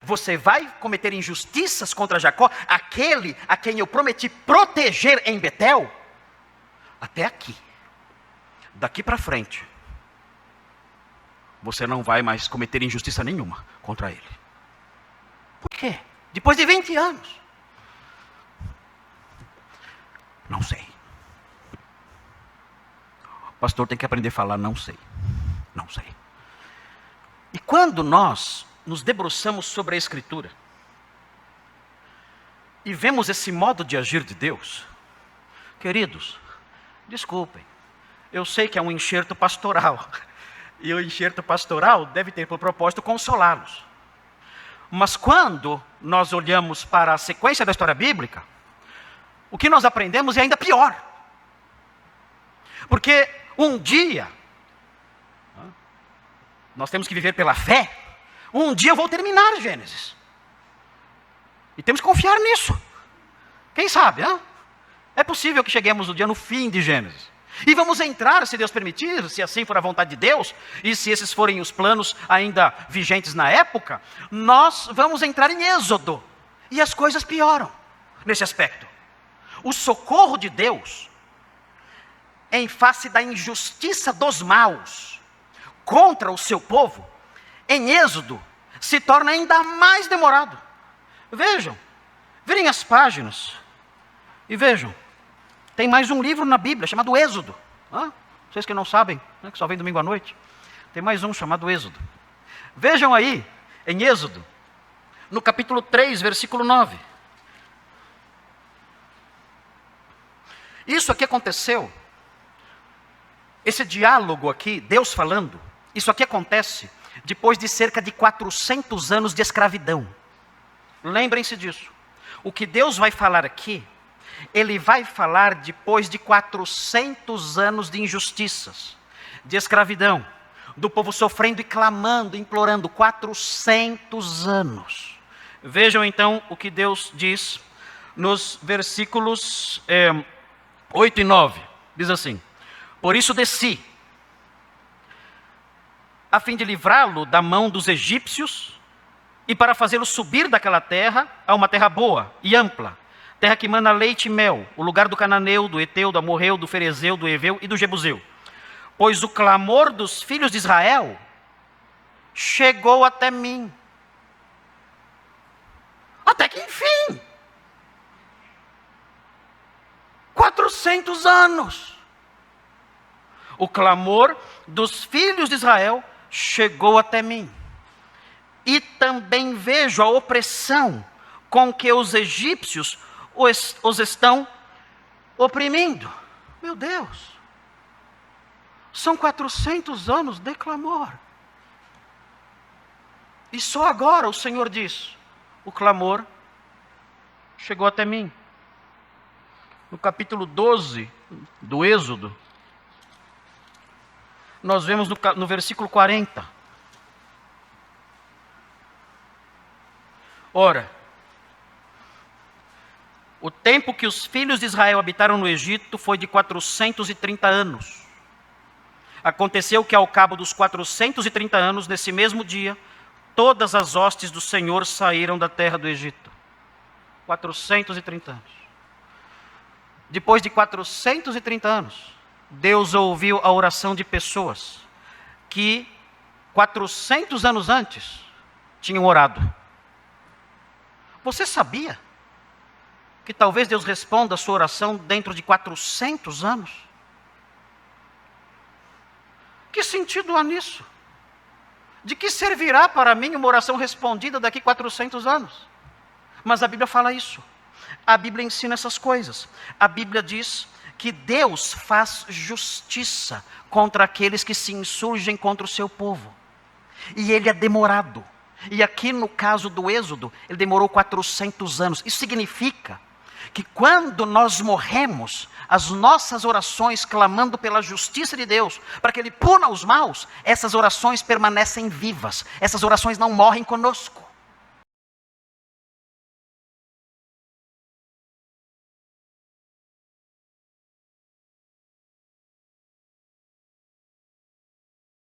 você vai cometer injustiças contra Jacó, aquele a quem eu prometi proteger em Betel, até aqui. Daqui para frente, você não vai mais cometer injustiça nenhuma contra ele. Por quê? Depois de 20 anos. Não sei. O pastor tem que aprender a falar não sei. Não sei. E quando nós nos debruçamos sobre a Escritura e vemos esse modo de agir de Deus, queridos, desculpem, eu sei que é um enxerto pastoral, e o enxerto pastoral deve ter por propósito consolá-los. Mas quando nós olhamos para a sequência da história bíblica, o que nós aprendemos é ainda pior. Porque um dia, nós temos que viver pela fé, um dia eu vou terminar Gênesis. E temos que confiar nisso. Quem sabe, hein? É possível que cheguemos no fim de Gênesis. E vamos entrar, se Deus permitir, se assim for a vontade de Deus, e se esses forem os planos ainda vigentes na época, nós vamos entrar em Êxodo. E as coisas pioram nesse aspecto. O socorro de Deus, em face da injustiça dos maus contra o seu povo, em Êxodo, se torna ainda mais demorado. Vejam, virem as páginas e vejam. Tem mais um livro na Bíblia chamado Êxodo. Vocês que não sabem, que só vem domingo à noite. Tem mais um chamado Êxodo. Vejam aí, em Êxodo, no capítulo 3, versículo 9. Isso aqui aconteceu, esse diálogo aqui, Deus falando, isso aqui acontece depois de cerca de 400 anos de escravidão. Lembrem-se disso. O que Deus vai falar aqui, Ele vai falar depois de 400 anos de injustiças, de escravidão, do povo sofrendo e clamando, implorando, 400 anos. Vejam então o que Deus diz nos versículos 8 e 9. Diz assim: por isso desci, a fim de livrá-lo da mão dos egípcios, e para fazê-lo subir daquela terra a uma terra boa e ampla, terra que mana leite e mel, o lugar do cananeu, do eteu, do amorreu, do ferezeu, do heveu e do jebuseu. Pois o clamor dos filhos de Israel chegou até mim. Até que enfim. 400 anos. O clamor dos filhos de Israel chegou até mim. E também vejo a opressão com que os egípcios os estão oprimindo. Meu Deus, são 400 anos de clamor. E só agora o Senhor diz, o clamor chegou até mim. No capítulo 12 do Êxodo, nós vemos no versículo 40. Ora, o tempo que os filhos de Israel habitaram no Egito foi de 430 anos. Aconteceu que ao cabo dos 430 anos, nesse mesmo dia, todas as hostes do Senhor saíram da terra do Egito. 430 anos. Depois de 430 anos, Deus ouviu a oração de pessoas que 400 anos antes tinham orado. Você sabia que talvez Deus responda a sua oração dentro de 400 anos? Que sentido há nisso? De que servirá para mim uma oração respondida daqui 400 anos? Mas a Bíblia fala isso. A Bíblia ensina essas coisas. A Bíblia diz que Deus faz justiça contra aqueles que se insurgem contra o seu povo. E Ele é demorado. E aqui no caso do Êxodo, Ele demorou 400 anos. Isso significa que quando nós morremos, as nossas orações clamando pela justiça de Deus, para que Ele puna os maus, essas orações permanecem vivas. Essas orações não morrem conosco.